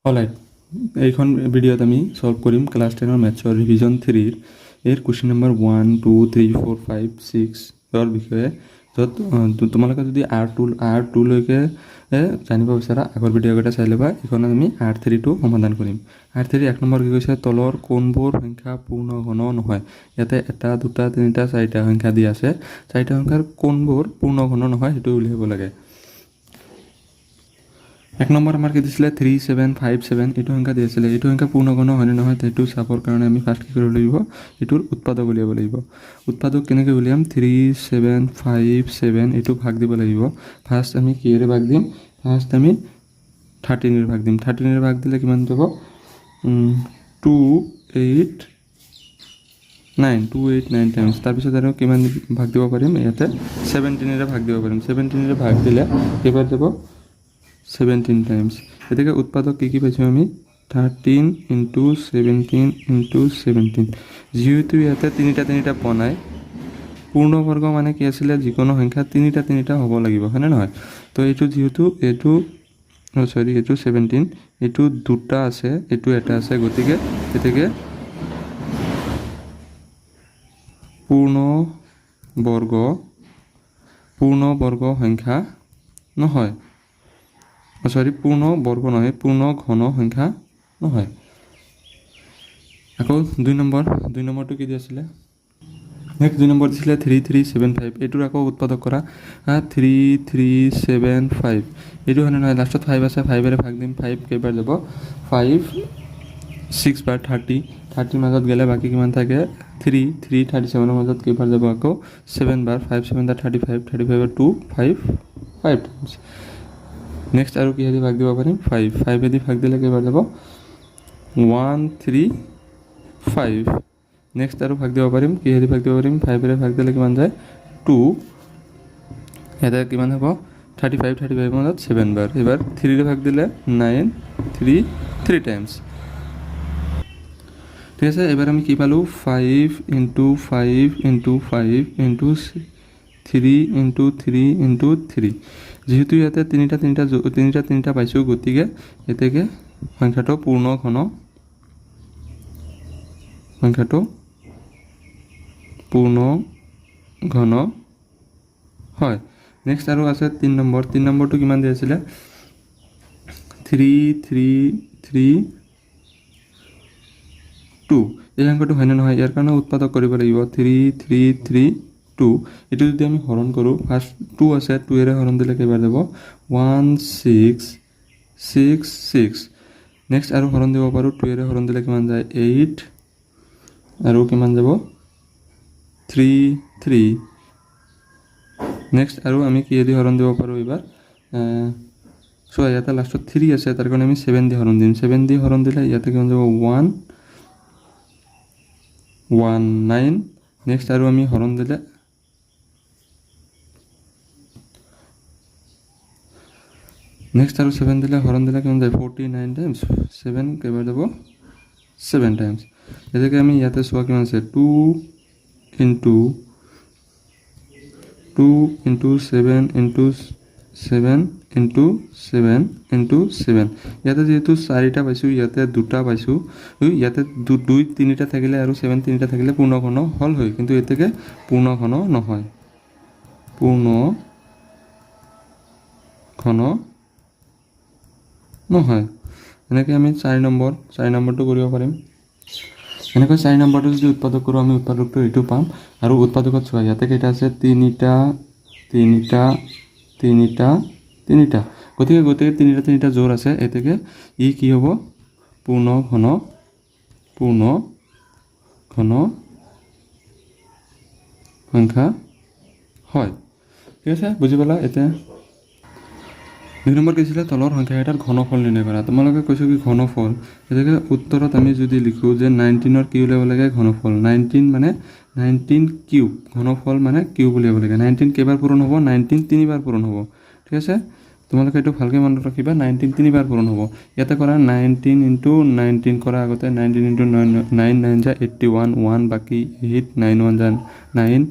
Alright, এইখন ভিডিঅ'ত আমি সলভ কৰিম ক্লাছ 10 মেথছৰ ৰিভিজন 3 এৰ কুৱেশ্যন নম্বৰ 1 2 3 4 5 6 বিষয়ে, য'ত তোমালোকে যদি R2 লৈকে জানিব বিচাৰা আগৰ ভিডিঅ'কেইটা চাই ল'বা। এইখনত আমি R3টো সমাধান কৰিম। R3 1 নম্বৰ কি কৈছে, তলৰ কোনবোৰ সংখ্যা পূৰ্ণ ঘন নহয়। ইয়াতে 1 2 3 4টা সংখ্যা দি আছে, 4টা সংখ্যাৰ কোনবোৰ পূৰ্ণ ঘন নহয় সেইটো উলিয়াব লাগে। 1 নম্বৰ আমাৰ কি দিছিলে 3 7 5 7 এইটো সংখ্যা দি আছিলে। এইটো সংখ্যা পূৰ্ণ ঘন হয়নে নহয় সেইটো চাবৰ কাৰণে আমি ফাৰ্ষ্ট কি কৰিব লাগিব, এইটোৰ উৎপাদক উলিয়াব লাগিব। উৎপাদক কেনেকৈ উলিয়াম, 3 7 5 7 এইটো ভাগ দিব লাগিব। ফাৰ্ষ্ট আমি কিহেৰে ভাগ দিম, ফাৰ্ষ্ট আমি 13ৰে ভাগ দিম। 13ৰে ভাগ দিলে কিমান যাব, 2 8 9 টাইমছ। তাৰপিছত আৰু কিমান ভাগ দিব পাৰিম, ইয়াতে 17ৰে ভাগ দিব পাৰিম। 17ৰে ভাগ দিলে কেইবাৰ যাব, 17 টাইমছ। গতিকে উৎপাদক কি পাইছোঁ আমি, 13 × 17 × 17। যিহেতু ইয়াতে তিনিটা পোৱা নাই, পূৰ্ণবৰ্গ মানে কি আছিলে, যিকোনো সংখ্যা তিনিটা হ'ব লাগিব, হয়নে নহয়। তো এইটো যিহেতু এইটো 17, এইটো 2টা আছে, এইটো 1টা আছে, গতিকে পূৰ্ণবৰ্গ সংখ্যা নহয়, পূৰ্ণ বৰ্গ নহয়, পূৰ্ণ ঘন সংখ্যা নহয়। আকৌ 2 নম্বৰটো কি দি আছিলে, নেক্সট 2 নম্বৰ দিছিলে 3 3 7 5। এইটোৰ আকৌ উৎপাদক কৰা, 3 3 7 5 এইটো হয়নে নহয়। লাষ্টত 5 আছে, 5ৰে ভাগ দিম। 5 কেইবাৰ যাব, 5 6 বাৰ 30 মাজত গ'লে বাকী কিমান থাকে, 3 37ৰ মাজত কেইবাৰ যাব, আকৌ 7 বাৰ, 5 7 35 35ৰ 2 5 টাইমছ। নেক্সট আৰু কিহেদি ভাগ দিব পাৰিম, 5এদি ভাগ দিলে কেইবাৰ যাব, 1 3 5। নেক্সট আৰু ভাগ দিব পাৰিম, কিহেদি ভাগ দিব পাৰিম, 5ৰে ভাগ দিলে কিমান যায়, 2। ইয়াতে কিমান হ'ব, 35 মাজত 7 বাৰ। এইবাৰ 3ৰে ভাগ দিলে 9 3 টাইমছ। ঠিক আছে, এবাৰ আমি কি পালোঁ, 5 × 5 × 5 × 3 × 3 × 3। যিহেতু ইয়াতে তিনিটা পাইছোঁ, গতিকে এতেকে সংখ্যাটো পূৰ্ণ ঘন হয়। নেক্সট আৰু আছে 3 নম্বৰ। 3 নম্বৰটো কিমান দি আছিলে, 3 3 3 2। এই সংখ্যাটো হয়নে নহয়, ইয়াৰ কাৰণে উৎপাদক কৰিব লাগিব। 3 3 3 2 এইটো যদি আমি হৰণ কৰোঁ, ফাৰ্ষ্ট 2 আছে, 2ৰে হৰণ দিলে কেইবাৰ যাব, 1 6 6 6। নেক্সট আৰু হৰণ দিব পাৰোঁ, 2ৰে হৰণ দিলে কিমান যায়, 8 আৰু কিমান যাব, 3 3। নেক্সট আৰু আমি কিহেদি হৰণ দিব পাৰোঁ এইবাৰ, ইয়াতে লাষ্টত 3 আছে, তাৰ কাৰণে আমি 7 দি হৰণ দিম। 7 দি হৰণ দিলে ইয়াতে কিমান যাব, 1 9। নেক্সট আৰু আমি হৰণ দিলে নেক্সট আৰু 7 দিলে হৰণ দিলে কিমান যায়, 49 টাইমছ। 7 কেইবাৰ যাব, 7 টাইমছ। গতিকে আমি ইয়াতে চোৱা কিমান আছে, 2 × 7 × 7 × 7 × 7। ইয়াতে যিহেতু 4টা পাইছোঁ, ইয়াতে 2টা পাইছোঁ, ইয়াতে 2 3টা থাকিলে আৰু 7 3টা থাকিলে পূৰ্ণ ঘন হ'ল হয়, কিন্তু এতেকে পূৰ্ণ ঘন নহয়, পূৰ্ণ ঘন নহয়। এনেকৈ আমি 4 নম্বৰটো কৰিব পাৰিম। এনেকৈ 4 নম্বৰটো যদি উৎপাদক কৰোঁ, আমি উৎপাদকটো এইটো পাম। আৰু উৎপাদকত চোৱা, ইয়াতে কেইটা আছে, 3টা 3টা 3টা 3টা। গতিকে গোটেই 3টা জোৰ আছে, এতেকে ই কি হ'ব, পূৰ্ণ ঘন সংখ্যা হয়। ঠিক আছে, বুজি পালা। এতিয়া 2 নম্বৰ কি আছিলে, তলৰ সংখ্যা এটাৰ ঘনফল নিৰ্ণয় কৰা। তোমালোকে কৈছোঁ কি ঘনফল, গতিকে উত্তৰত আমি যদি লিখোঁ যে 19ৰ কি উলিয়াব লাগে, ঘনফল 19 মানে 19 কিউব, ঘনফল মানে কিউব উলিয়াব লাগে। 19 কেইবাৰ পূৰণ হ'ব, 19 3বাৰ পূৰণ হ'ব। ঠিক আছে, তোমালোকে এইটো ভালকৈ মনত ৰাখিবা, 19 3বাৰ পূৰণ হ'ব। ইয়াতে কৰা 19 × 19 কৰা আগতে 19 × 9 9 যা 81, 1 বাকী 8, 9 1 যা 9,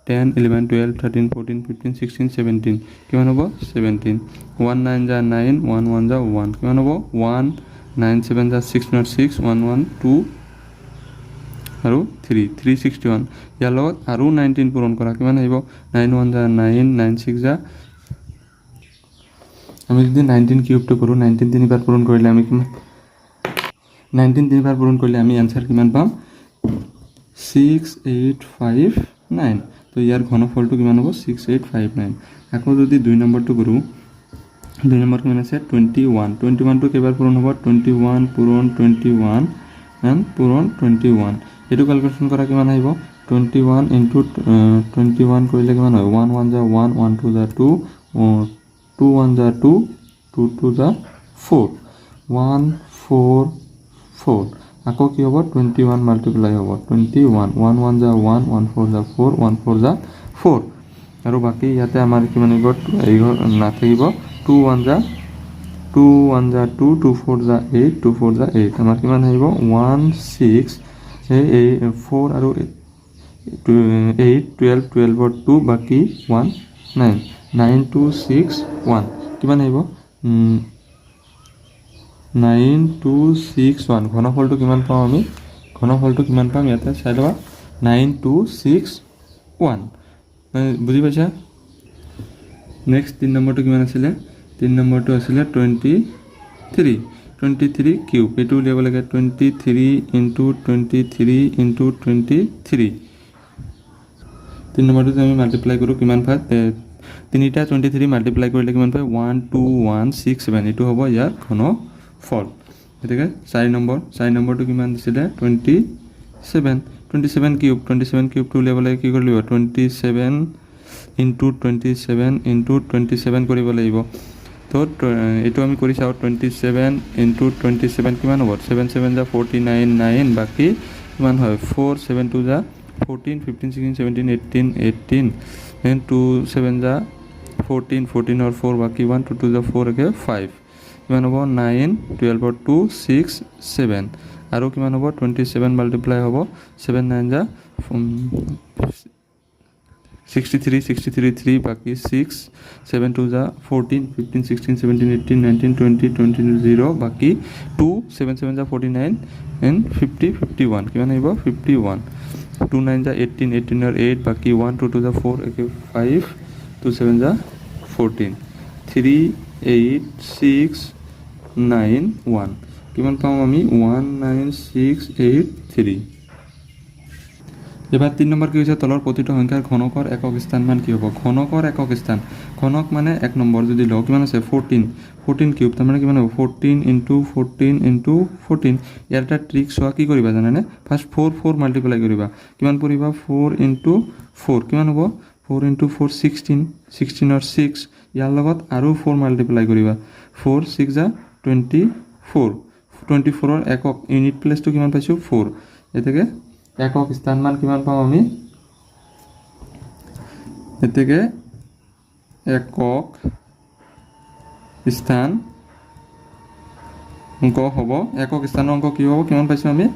10 11 12 13 14 15 16 17 কিমান হ'ব, 17। 1 9 যা 9, 1 1 যা 1 কিমান হ'ব, 1 9 7 যা 606 1 1 2 আৰু 3 361 ইয়াৰ লগত আৰু 19 পূৰণ কৰা কিমান আহিব 9 1 যা 9 9 6 যা আমি যদি 19 কিউবটো কৰোঁ 19 তিনিবাৰ পূৰণ কৰিলে আমি কিমান 19 তিনিবাৰ পূৰণ কৰিলে আমি আনসাৰ কিমান পাম 6859 তো ইয়াৰ ঘনফলটো কিমান হ'ব 6859 আকৌ যদি 2 নম্বৰটো কৰোঁ 2 নম্বৰ কিমান আছে 21 21টো কেইবাৰ পূৰণ হ'ব 21 পূৰণ 21 এণ্ড পূৰণ 21 এইটো ক্যালকুলেশন কৰা কিমান আহিব 21 ইনটু 21 কৰিলে কিমান হয় 1 1 যা 1 1 2 যা 2 2 1 যা 2 2 2 যা 4 1 4 4 আকৌ কি হ'ব 21 মাল্টিপ্লাই হ'ব 21 1 1 যা 1 1 4 যা 4 1 4 যা 4 আৰু বাকি ইয়াতে আমাৰ কিমান আহিব এই নাথাকিব 2 1 যা 2 1 যা 2 2 4 যা 8 2 4 যা 8 আমাৰ কিমান আহিব 1 6 এই 4 আৰু 8 12 12 ৰ 2 বাকি 1 9 9 2 6 1 কিমান আহিব 9 2 6 1 ঘনফলটো কিমান পাম আমি ঘনফলটো কিমান পাম ইয়াতে চাই লবা 9 2 6 1 বুজি পাইছা নেক্সট 3 নম্বৰটো কিমান আছিল 3 নম্বৰটো আছিল 23 কিউব এটো উলিয়াব লাগে 23 ইনটু 23 ইনটু 23 3 নম্বৰটো আমি মাল্টিপ্লাই কৰো কিমান পায় তিনিটা 23 মাল্টিপ্লাই কৰিলে কিমান পায় 12167 এটো হ'ব ইয়াৰ ঘনফল এটাকে 4 নম্বৰটো কিমান দিছিল 27 কিউবটো উলিয়াব লাগে কি কৰিব 27 ইনটু 27 ইনটু 27 কৰিব লাগিব তো এটো আমি কৰি চাও 27 ইনটু 27 কিমান হ'ব 7 7 যা 49 9 বাকি কিমান হয় 4 7 2 যা 14 15 16 17 18 18 then 2 7 যা 14 14 और 4 बाकी 1 2 2 যা 4 के 5 কিমান হ'ব 9 12 और 2 6 7 আৰু কিমান হ'ব 27 মাল্টিপ্লাই হ'ব 7 9 যা 63 63 3 बाकी 6 7 2 যা 14 15 16 17 18 19 20 20 0 बाकी 2 7 7 যা 49 and 50 51 কিমান আহিব 51 2 9 যা 18 18 और 8 बाकी 1 2 2 যা 4 okay 5 2 7 যা 14 3 8 6 9 1 কিমান পাম আমি 19683 এবার 3 নম্বৰ কি হৈছে তলৰ প্ৰতিটো সংখ্যাৰ ঘনকৰ একক স্থান মান কি হ'ব ঘনকৰ একক স্থান ঘনক মানে 1 নম্বৰ যদি লও কিমান আছে 14 কিউব তাৰ মানে কিমান হ'ব 14 ইনটু 14 ইয়াৰ এটা ট্ৰিক সোৱা কি কৰিবা জানানে ফাৰ্স্ট 4 মাল্টিপ্লাই কৰিবা কিমান পৰিবা 4 ইনটু 4 কিমান হ'ব 4 ইনটু 4 16 और 6 ইয়াৰ লগত আৰু 4 মাল্টিপ্লাই কৰিবা 4 6 যা 24 ৰ একক ইউনিট প্লেসটো কিমান পাইছো 4 এতেকে একক স্থান মান কিমান পাম আমি এতেকে একক স্থান অঙ্ক হ'ব একক স্থানৰ অঙ্ক কি হ'ব কিমান পাইছো আমি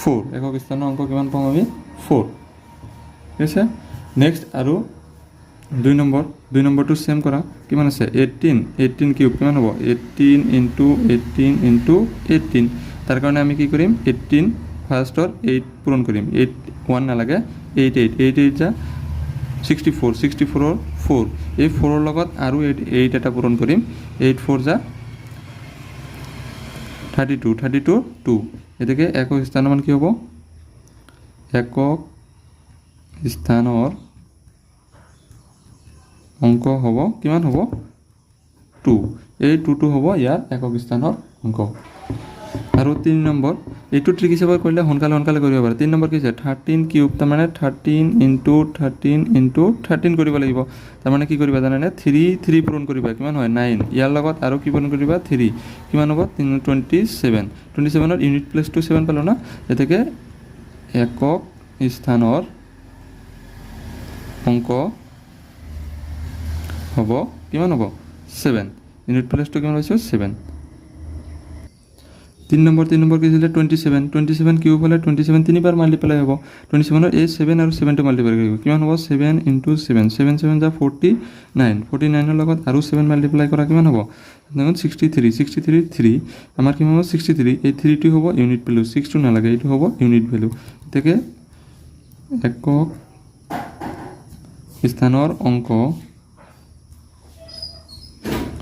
4 একক স্থানৰ অঙ্ক কিমান পাম আমি 4 ঠিক আছে নেক্সট আৰু 2 নম্বৰটো সেম কৰা কিমান আছে 18 কিউব কিমান হ'ব 18 ইনটু 18 তাৰ কাৰণে আমি কি কৰিম 18 ফাৰ্স্টৰ 8 পূৰণ কৰিম 8 1 নালাগে 8 যা 64 ৰ 4 এই 4 ৰ লগত আৰু 8 এটা পূৰণ কৰিম 8 4 যা 32 2 এটাকে একক স্থানৰ মান কি হ'ব একক স্থানৰ অঙ্ক হ'ব কিমান হ'ব 2 এই 2 হ'ব ইয়াৰ একক স্থানৰ অঙ্ক আৰু 3 নম্বৰ এইটো ট্ৰিক হিচাপে কৰিলে হনকালে কৰিব পাৰে 3 নম্বৰ কি আছে 13 কিউব তাৰ মানে 13 ইনটু 13 কৰিব লাগিব তাৰ মানে কি কৰিবা জানানে 3 পূৰণ কৰিবা কিমান হয় 9 ইয়াৰ লগত আৰু কি পূৰণ কৰিবা 3 কিমান হ'ব 27 ৰ ইউনিট প্লেসটো 7 পালো না এতেকে একক স্থানৰ অঙ্ক হ'ব কিমান হ'ব 7 ইউনিট প্লেসটো কিমান হৈছে 7 3 নম্বৰ কি আছিলে 27 কিউব হ'লে 27 তিনিবাৰ মাল্টিপ্লাই হ'ব 27ৰ এই 7 আৰু 7টো মাল্টিপ্লাই কৰিব কিমান হ'ব 7 × 7 7 7 যা 49 49ৰ লগত আৰু 7 মাল্টিপ্লাই কৰা কিমান হ'ব 63 3 আমাৰ কিমান হ'ব 63 এই 3টো হ'ব ইউনিট ভ্যালু 6টো নালাগে এইটো হ'ব ইউনিট ভ্যালু এতেকে একক স্থানৰ অংক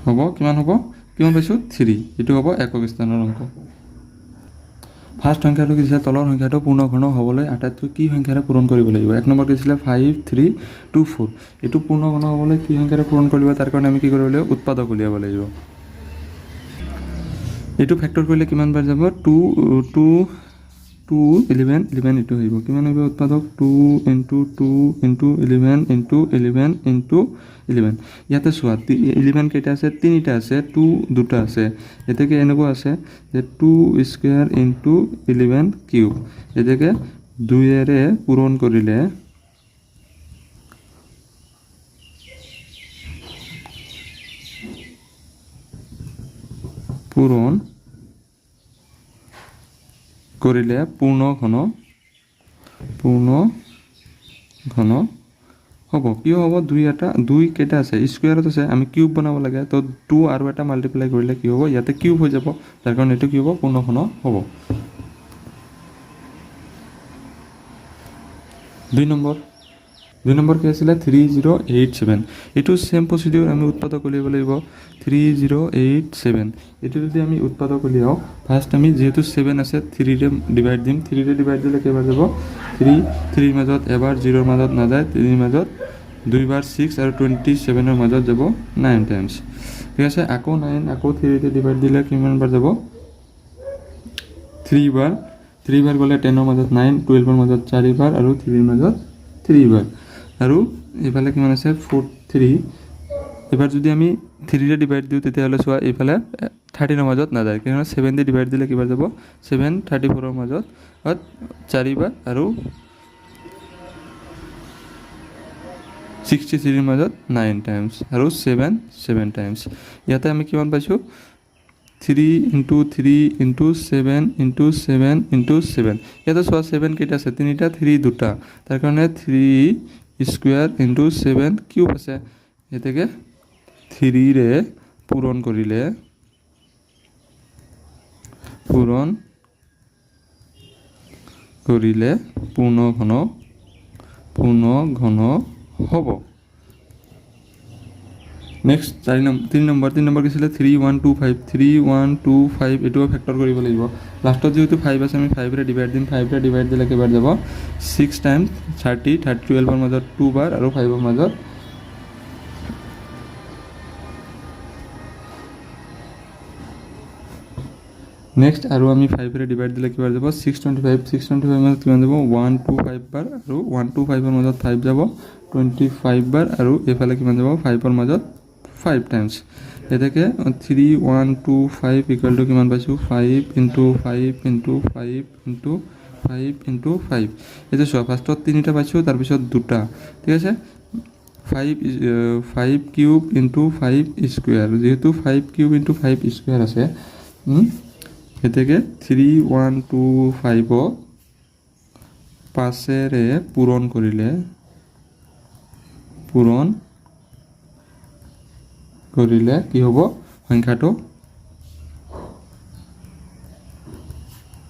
হ'ব কিমান পাইছো 3 এইটো হ'ব একক স্থানৰ অংক ফাৰ্স্ট সংখ্যাটো কি দিছে তলৰ সংখ্যাটো পূৰ্ণ ঘন হ'বলৈ আটাইতকৈ কি সংখ্যাৰে পূৰণ কৰিব লাগিব এক নম্বৰ কি দিছিলে 5 3 2 4 এইটো পূৰ্ণ ঘন হ'বলৈ কি সংখ্যাৰে পূৰণ কৰিব তাৰ কাৰণে আমি কি কৰিব লাগিব উৎপাদক উলিয়াব লাগিব এইটো ফেক্টৰ কৰিলে কিমান বাৰ যাব 2 11 11 এইটো হ'ব কিমান হ'ব উৎপাদক 2 * 2 * 11 * 11 * 11 ইয়াতে চোৱা 11 কেইটা আছে তিনিটা আছে 2 দুটা আছে এতেকে এনেকুৱা আছে যে 2 স্কয়াৰ * 11 কিউব এতেকে 2 এৰে পূৰণ কৰিলে পূৰ্ণ ঘন হ'ব কি হ'ব 2 কেইটা আছে স্কয়াৰত আছে আমি কিউব বনাব লাগে তো 2 আৰু এটা মাল্টিপ্লাই কৰিলে কি হ'ব ইয়াতে কিউব হৈ যাব তাৰ কাৰণে এটো কি হ'ব পূৰ্ণ ঘন হ'ব 2 নম্বৰ কি আছিল 3087 এটো সেম প্ৰসিডিউৰ আমি উৎপাদক উলিয়াব লাগিব 3087 এটো যদি আমি উৎপাদক উলিয়াও ফাৰ্স্ট আমি যেহেতু 7 আছে 3 ৰে ডিভাইড দিম 3 ৰে ডিভাইড দিলে কেইবাৰ যাব 3 ৰ মাজত এবাৰ 0 ৰ মাজত না যায় 3 ৰ মাজত দুইবাৰ 6 আৰু 27 ৰ মাজত যাব 9 টাইমছ ঠিক আছে আকৌ 9 আকৌ 3 ৰে ডিভাইড দিলে কিমান বাৰ যাব 3 বাৰ গলে 10 ৰ মাজত 9 12 ৰ মাজত 4 বাৰ আৰু 3 ৰ মাজত 3 বাৰ আৰু এফালে কিমান আছে 43 এবাৰ যদি আমি 3 ৰে ডিভাইড দিও তেতিয়াহলে চোৱা এফালে 30 ৰ মাজত না যায় কিয়নো 7 ৰে ডিভাইড দিলে কিবাৰ যাব 7 34 ৰ মাজত 4 বাৰ আৰু 63 ৰ মাজত 9 টাইমছ আৰু 7 টাইমছ ইয়াতে আমি কিমান পাইছো 3 * 3 * 7 * 7 * 7 ইয়াতে চোৱা 7 কেইটা আছে তিনিটা 3 দুটা তাৰ কাৰণে 3 স্কয়াৰ * 7 কিউব আছে এতেকে 3 ৰে পূৰণ কৰিলে পূৰ্ণ ঘন হ'ব নেক্সট 3 নম্বৰ কি ছিল 3125 এটো ফেক্টৰ কৰিব লাগিব লাষ্টত যেহেতু 5 আছে আমি 5 ৰে ডিভাইড দিম 5 ৰে ডিভাইড দিলে কেবাৰ যাব 6 টাইমছ 30 12 ৰ মাজত 2 বাৰ আৰু 5 ৰ মাজত নেক্সট আৰু আমি 5 ৰে ডিভাইড দিলে কিবাৰ যাব 625 মাজত কিমান যাব 125 বাৰ আৰু 125 ৰ মাজত 5 যাব 25 বাৰ আৰু এফালে কিমান যাব 5 ৰ মাজত 5 টাইমছ এতেকে 3125 = কিমান পাইছো 5 * 5 * 5 * 5 * 5 এতে চোৱা ফাৰ্স্টত তিনিটা পাইছো তাৰ পিছত দুটা ঠিক আছে 5 কিউব * 5 স্কয়াৰ যেহেতু 5 কিউব * 5 স্কয়াৰ আছে এতেকে 3125 5 ৰে পূৰণ কৰিলে কি হ'ব সংখ্যাটো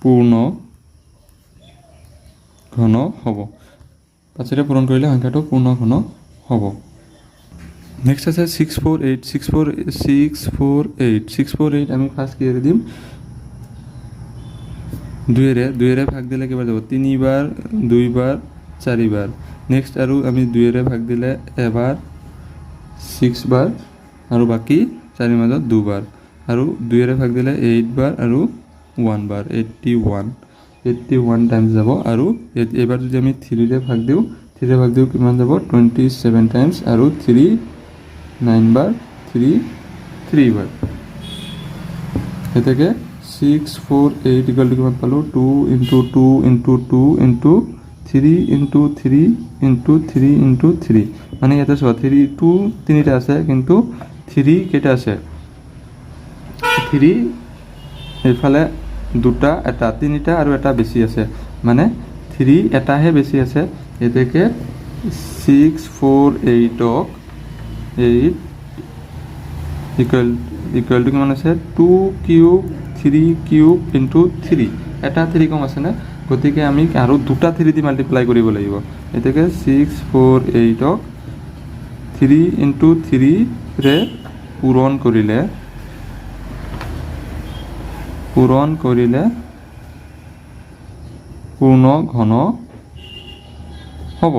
পূৰ্ণ ঘন হ'ব 5 ৰে পূৰণ কৰিলে সংখ্যাটো পূৰ্ণ ঘন হ'ব নেক্সট আছে 648 আমি ফাৰ্স্ট কি কৰি দিম 2 ৰে ভাগ দিলে কিবা যাব 3 বাৰ 2 বাৰ 4 বাৰ নেক্সট আৰু আমি 2 ৰে ভাগ দিলে এবাৰ 6 বাৰ আৰু বাকি 4 মাজত 2 বাৰ আৰু 2 ৰে ভাগ দিলে 8 বাৰ আৰু 1 বাৰ 81 টাইমছ যাব আৰু এবাৰ যদি আমি 3 ৰে ভাগ দিও কিমান যাব 27 টাইমছ আৰু 3 9 বাৰ 3 বাৰ এতেকে 648 = কিমান পালো 2 * 2 * 2 * 3 * 3 * 3 * 3 মানে ইয়াতে চোৱা 2 তিনিটা আছে কিন্তু 3 কেইটা আছে 3 এফালে দুটা এটা তিনিটা আৰু এটা বেছি আছে মানে 3 এটাহে বেছি আছে এতেকে 648ক 8 ইকুৱেল টু কিমান আছে 2 কিউব 3 কিউব ইনটু 3 এটা 3 কম আছে না গতিকে আমি আৰু দুটা 3 দি মাল্টিপ্লাই কৰিব লাগিব এতেকে 648ক 3 ইনটু 3 ৰে পূৰণ কৰিলে পূৰ্ণ ঘন হ'ব